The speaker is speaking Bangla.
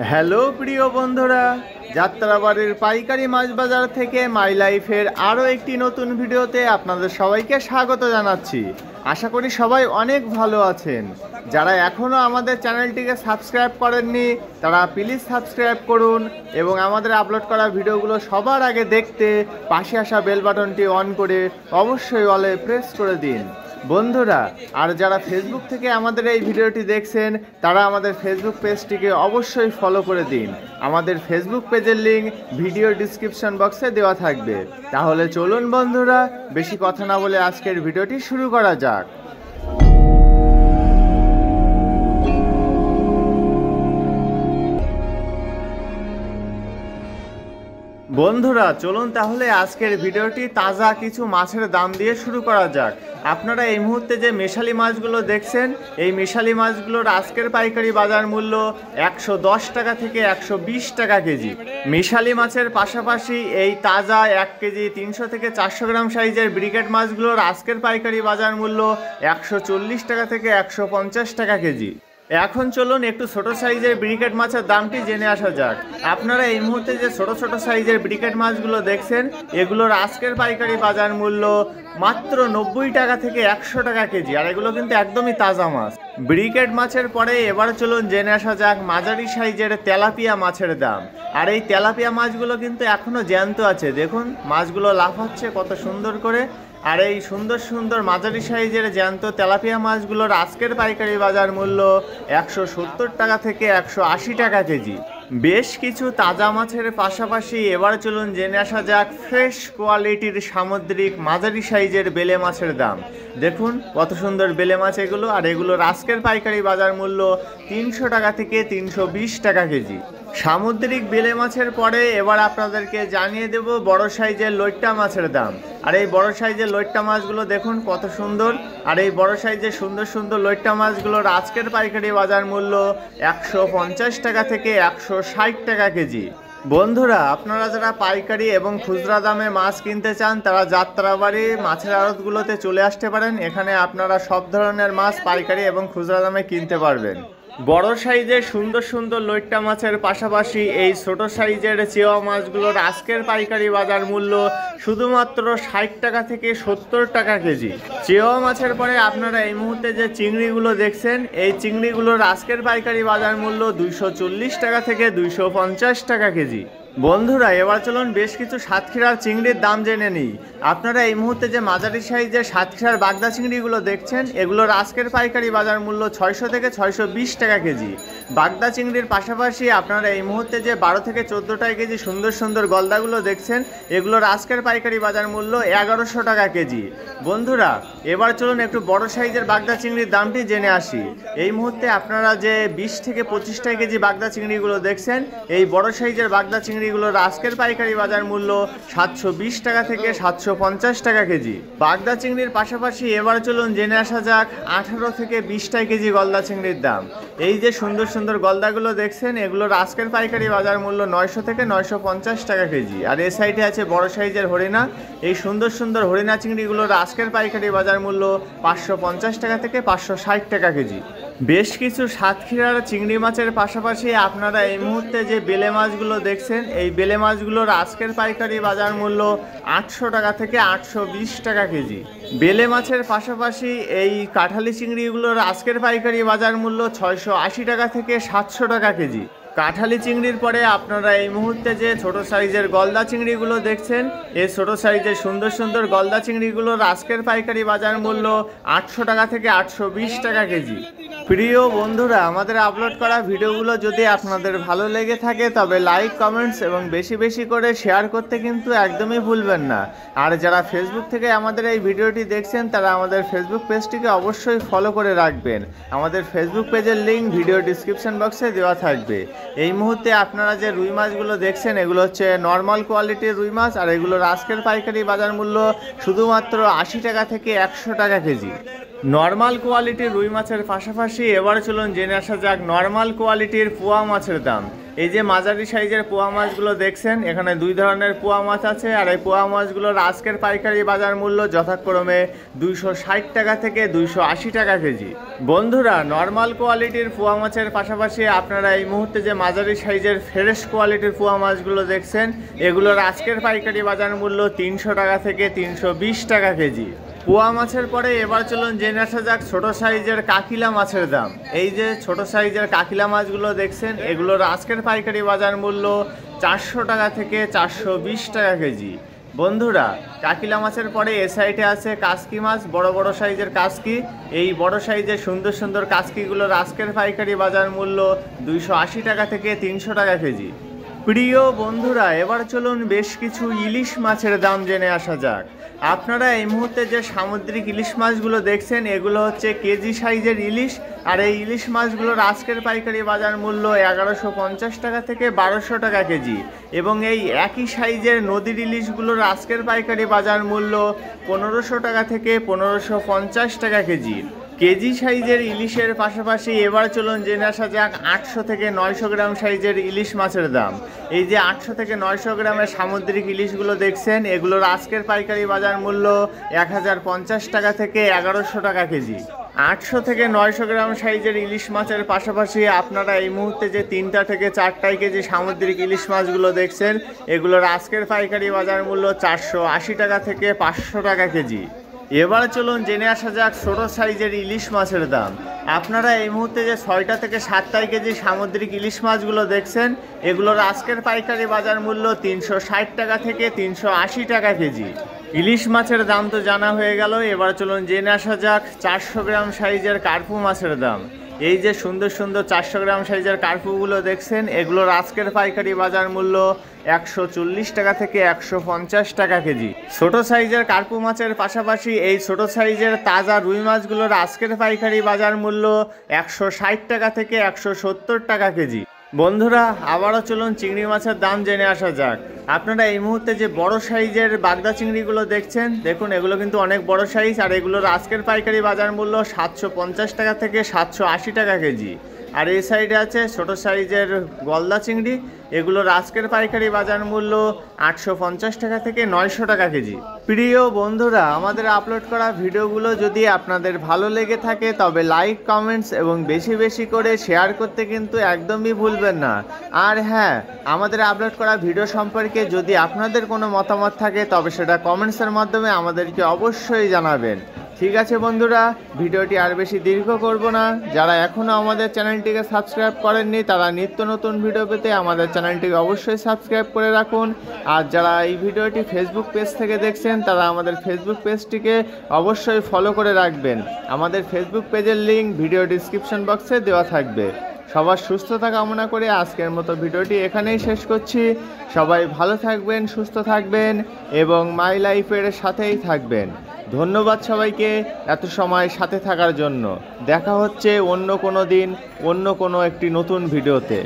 হ্যালো প্রিয় বন্ধুরা, যাত্রাবাড়ির পাইকারি মাছ বাজার থেকে মাই লাইফের আরও একটি নতুন ভিডিওতে আপনাদের সবাইকে স্বাগত জানাচ্ছি। আশা করি সবাই অনেক ভালো আছেন। যারা এখনও আমাদের চ্যানেলটিকে সাবস্ক্রাইব করেননি তারা প্লিজ সাবস্ক্রাইব করুন এবং আমাদের আপলোড করা ভিডিওগুলো সবার আগে দেখতে পাশে আসা বেল বাটনটি অন করে অবশ্যই অলে প্রেস করে দিন। বন্ধুরা, আর যারা ফেসবুক থেকে আমাদের এই ভিডিওটি দেখছেন তারা আমাদের ফেসবুক পেজটিকে অবশ্যই ফলো করে দিন। আমাদের ফেসবুক পেজের লিঙ্ক ভিডিও ডিসক্রিপশন বক্সে দেওয়া থাকবে। তাহলে চলুন বন্ধুরা, বেশি কথা না বলে আজকের ভিডিওটি শুরু করা যাক। বন্ধুরা চলুন তাহলে আজকের ভিডিওটি তাজা কিছু মাছের দাম দিয়ে শুরু করা যাক। আপনারা এই মুহূর্তে যে মেশালি মাছগুলো দেখছেন, এই মেশালি মাছগুলোর আজকের পাইকারি বাজার মূল্য 110 টাকা থেকে 120 টাকা কেজি। মেশালি মাছের পাশাপাশি এই তাজা 1 কেজি 300 থেকে 400 গ্রাম সাইজের ব্রিকেট মাছগুলোর আজকের পাইকারি বাজার মূল্য 140 টাকা থেকে 150 টাকা কেজি। এখন চলুন একটু ছোট সাইজের ব্রিকেট মাছের দামটি জেনে আসা যাক। আপনারা এই মুহূর্তে যে ছোট ছোট সাইজের ব্রিকেট মাছগুলো দেখছেন, এগুলোর আজকের পাইকারি বাজার মূল্য মাত্র 90 টাকা থেকে 100 টাকা কেজি, আর এগুলো কিন্তু একদমই তাজা মাছ। ব্রিকেট মাছের পরে এবার চলুন জেনে আসা যাক মাঝারি সাইজের তেলাপিয়া মাছের দাম। আর এই তেলাপিয়া মাছগুলো কিন্তু এখনো জ্যান্ত আছে, দেখুন মাছগুলো লাফাচ্ছে কত সুন্দর করে। আর এই সুন্দর সুন্দর মাঝারি সাইজের জ্যান্ত তেলাপিয়া মাছগুলোর আজকের পাইকারি বাজার মূল্য 170 টাকা থেকে 180 টাকা কেজি। বেশ কিছু তাজা মাছের পাশাপাশি এবার চলুন জেনে আসা যাক ফ্রেশ কোয়ালিটির সামুদ্রিক মাঝারি সাইজের বেলে মাছের দাম। দেখুন কত সুন্দর বেলে মাছ এগুলো, আর এগুলোর আজকের পাইকারি বাজার মূল্য 300 টাকা থেকে 320 টাকা কেজি। সামুদ্রিক বেলে মাছের পরে এবার আপনাদেরকে জানিয়ে দেব বড় সাইজের লইট্টা মাছের দাম। আর এই বড় সাইজের লইট্টা মাছগুলো দেখুন কত সুন্দর, আর এই বড় সাইজের সুন্দর সুন্দর লইট্টা মাছগুলোর আজকের পাইকারি বাজার মূল্য 150 টাকা থেকে 160 টাকা কেজি। বন্ধুরা, আপনারা যারা পাইকারি এবং খুচরা দামে মাছ কিনতে চান তারা যাত্রাবাড়ি মাছের আড়তগুলোতে চলে আসতে পারেন। এখানে আপনারা সব ধরনের মাছ পাইকারি এবং খুচরা দামে কিনতে পারবেন। বড় সাইজের সুন্দর সুন্দর লইট্টা মাছের পাশাপাশি এই ছোট সাইজের চেওয়া মাছগুলোর আজকের পাইকারি বাজার মূল্য শুধুমাত্র 60 টাকা থেকে 70 টাকা কেজি। চেওয়া মাছের পরে আপনারা এই মুহূর্তে যে চিংড়িগুলো দেখছেন, এই চিংড়িগুলোর আজকের পাইকারি বাজার মূল্য 240 টাকা থেকে 250 টাকা কেজি। বন্ধুরা, এবার চলুন বেশ কিছু সাতক্ষীরার চিংড়ির দাম জেনে নিই। আপনারা এই মুহূর্তে যে মাঝারি সাইজের সাতক্ষীরার বাগদা চিংড়িগুলো দেখছেন, এগুলোর আজকের পাইকারি বাজার মূল্য 600 থেকে 620 টাকা কেজি। বাগদা চিংড়ির পাশাপাশি আপনারা এই মুহূর্তে যে 12 থেকে 14 টাকা কেজি সুন্দর সুন্দর গলদাগুলো দেখছেন, এগুলোর আজকের পাইকারি বাজার মূল্য 1100 টাকা কেজি। বন্ধুরা, এবার চলুন একটু বড় সাইজের বাগদা চিংড়ির দামটি জেনে আসি। এই মুহূর্তে আপনারা যে 20 থেকে 25 টাকা কেজি বাগদা চিংড়িগুলো দেখছেন, এই বড় সাইজের বাগদা চিংড়িগুলোর আজকের পাইকারি বাজার মূল্য 720 টাকা থেকে 750 টাকা কেজি। বাগদা চিংড়ির পাশাপাশি এবার চলুন জেনে আসা যাক 18 থেকে 20 টাকা কেজি গলদা চিংড়ির দাম। এই যে সুন্দর সুন্দর গলদাগুলো দেখছেন, এগুলোর আজকের পাইকারি বাজার মূল্য 900 থেকে 950 টাকা কেজি। আর এই সাইডে আছে বড় সাইজের হরিণা। এই সুন্দর সুন্দর হরিণা চিংড়িগুলোর আজকের পাইকারি বাজার মূল্য 550 টাকা থেকে 560 টাকা কেজি। বেশ কিছু সাতক্ষীরার চিংড়ি মাছের পাশাপাশি আপনারা এই মুহূর্তে যে বেলে মাছগুলো দেখছেন, এই বেলে মাছগুলোর আজকের পাইকারি বাজার মূল্য 800 টাকা থেকে 820 টাকা কেজি। বেলে মাছের পাশাপাশি এই কাঁঠালি চিংড়িগুলোর আজকের পাইকারি বাজার মূল্য 680 টাকা থেকে 700 টাকা কেজি। কাঁঠালি চিংড়ির পরে আপনারা এই মুহূর্তে যে ছোট সাইজের গলদা চিংড়িগুলো দেখছেন, এই ছোট সাইজের সুন্দর সুন্দর গলদা চিংড়িগুলোর আজকের পাইকারি বাজার মূল্য 800 টাকা থেকে 820 টাকা কেজি। প্রিয় বন্ধুরা, আমাদের আপলোড করা ভিডিওগুলো যদি আপনাদের ভালো লেগে থাকে তবে লাইক, কমেন্টস এবং বেশি বেশি করে শেয়ার করতে কিন্তু একদমই ভুলবেন না। আর যারা ফেসবুক থেকে আমাদের এই ভিডিওটি দেখছেন তারা আমাদের ফেসবুক পেজটিকে অবশ্যই ফলো করে রাখবেন। আমাদের ফেসবুক পেজের লিঙ্ক ভিডিও ডিসক্রিপশন বক্সে দেওয়া থাকবে। এই মুহূর্তে আপনারা যে রুই মাছগুলো দেখছেন, এগুলো হচ্ছে নর্মাল কোয়ালিটির রুই মাছ, আর এগুলোর আজকের পাইকারি বাজার মূল্য শুধুমাত্র 80 টাকা থেকে 100 টাকা কেজি। নর্মাল কোয়ালিটির রুই মাছের পাশাপাশি এবার চলুন জেনে আসা যাক নর্মাল কোয়ালিটির পোয়া মাছের দাম। এই যে মাঝারি সাইজের পোয়া মাছগুলো দেখছেন, এখানে দুই ধরনের পোয়া মাছ আছে। আর এই পোয়া মাছগুলোর আজকের পাইকারি বাজার মূল্য যথাক্রমে 260 টাকা থেকে 280 টাকা কেজি। বন্ধুরা, নর্মাল কোয়ালিটির পোয়া মাছের পাশাপাশি আপনারা এই মুহূর্তে যে মাঝারি সাইজের ফ্রেশ কোয়ালিটির পোয়া মাছগুলো দেখছেন, এগুলোর আজকের পাইকারি বাজার মূল্য 300 টাকা থেকে 320 টাকা কেজি। পোয়া মাছের পরে এবার চলুন জেনে আসা যাক ছোট সাইজের কাকিলা মাছের দাম। এই যে ছোট সাইজের কাকিলা মাছগুলো দেখছেন, এগুলোর আজকের পাইকারি বাজার মূল্য 400 টাকা থেকে 420 টাকা কেজি। বন্ধুরা, কাকিলা মাছের পরে এ সাইডে আছে কাসকি মাছ, বড় বড় সাইজের কাসকি। এই বড় সাইজের সুন্দর সুন্দর কাসকিগুলোর আজকের পাইকারি বাজার মূল্য 280 টাকা থেকে 300 টাকা কেজি। প্রিয় বন্ধুরা, এবার চলুন বেশ কিছু ইলিশ মাছের দাম জেনে আসা যাক। আপনারা এই মুহূর্তে যে সামুদ্রিক ইলিশ মাছগুলো দেখছেন, এগুলো হচ্ছে কেজি সাইজের ইলিশ। আর এই ইলিশ মাছগুলোর আজকের পাইকারি বাজার মূল্য 1150 টাকা থেকে 1200 টাকা কেজি। এবং এই একই সাইজের নদীর ইলিশগুলোর আজকের পাইকারি বাজার মূল্য 1500 টাকা থেকে 1550 টাকা কেজি। কেজি সাইজের ইলিশের পাশাপাশি এবার চলুন জেনে আসা যাক 800 থেকে 900 গ্রাম সাইজের ইলিশ মাছের দাম। এই যে 800 থেকে 900 গ্রামের সামুদ্রিক ইলিশগুলো দেখছেন, এগুলোর আজকের পাইকারি বাজার মূল্য 1050 টাকা থেকে 1100 টাকা কেজি। 800 থেকে 900 গ্রাম সাইজের ইলিশ মাছের পাশাপাশি আপনারা এই মুহূর্তে যে 3টা থেকে 4টাই কেজি সামুদ্রিক ইলিশ মাছগুলো দেখছেন, এগুলোর আজকের পাইকারি বাজার মূল্য 480 টাকা থেকে 500 টাকা কেজি। এবার চলুন জেনে আসা যাক ছোট সাইজের ইলিশ মাছের দাম। আপনারা এই মুহূর্তে যে 6টা থেকে 7টাই কেজি সামুদ্রিক ইলিশ মাছগুলো দেখছেন, এগুলোর আজকের পাইকারি বাজার মূল্য 360 টাকা থেকে 380 টাকা কেজি। ইলিশ মাছের দাম তো জানা হয়ে গেল, এবার চলুন জেনে আসা যাক 400 গ্রাম সাইজের কার্পু মাছের দাম। এই যে সুন্দর সুন্দর 400 গ্রাম সাইজের কার্পুগুলো দেখছেন, এগুলোর আজকের পাইকারি বাজার মূল্য 140 টাকা থেকে 150 টাকা কেজি। ছোট সাইজের কার্পু মাছের পাশাপাশি এই ছোট সাইজের তাজা রুই মাছগুলোর আজকের পাইকারি বাজার মূল্য 160 টাকা থেকে 170 টাকা কেজি। বন্ধুরা, আবারও চলুন চিংড়ি মাছের দাম জেনে আসা যাক। আপনারা এই মুহূর্তে যে বড় সাইজের বাগদা চিংড়িগুলো দেখছেন, দেখুন এগুলো কিন্তু অনেক বড় সাইজ। আর এগুলোর আজকের পাইকারি বাজার মূল্য 750 টাকা থেকে 780 টাকা কেজি। আর এই সাইডে আছে ছোট সাইজের গলদা চিংড়ি, এগুলোর আজকের পাইকারি বাজার মূল্য 850 টাকা থেকে 900 টাকা কেজি। প্রিয় বন্ধুরা, আমাদের আপলোড করা ভিডিওগুলো যদি আপনাদের ভালো লেগে থাকে তবে লাইক, কমেন্টস এবং বেশি বেশি করে শেয়ার করতে কিন্তু একদমই ভুলবেন না। আর হ্যাঁ, আমাদের আপলোড করা ভিডিও সম্পর্কে যদি আপনাদের কোনো মতামত থাকে তবে সেটা কমেন্টসের মাধ্যমে আমাদেরকে অবশ্যই জানাবেন। ঠিক আছে বন্ধুরা, ভিডিওটি আর বেশি দীর্ঘ করব না। যারা এখনও আমাদের চ্যানেলটিকে সাবস্ক্রাইব করেননি তারা নিত্য নতুন ভিডিও পেতে আমাদের চ্যানেলটিকে অবশ্যই সাবস্ক্রাইব করে রাখুন। আর যারা এই ভিডিওটি ফেসবুক পেজ থেকে দেখছেন তারা আমাদের ফেসবুক পেজটিকে অবশ্যই ফলো করে রাখবেন। আমাদের ফেসবুক পেজের লিঙ্ক ভিডিও ডিসক্রিপশন বক্সে দেওয়া থাকবে। সবার সুস্থতা কামনা করে আজকের মতো ভিডিওটি এখানেই শেষ করছি। সবাই ভালো থাকবেন, সুস্থ থাকবেন এবং মাই লাইফের সাথেই থাকবেন। ধন্যবাদ সবাইকে এত সময় সাথে থাকার জন্য। দেখা হচ্ছে অন্য কোনো দিন অন্য কোনো একটি নতুন ভিডিওতে।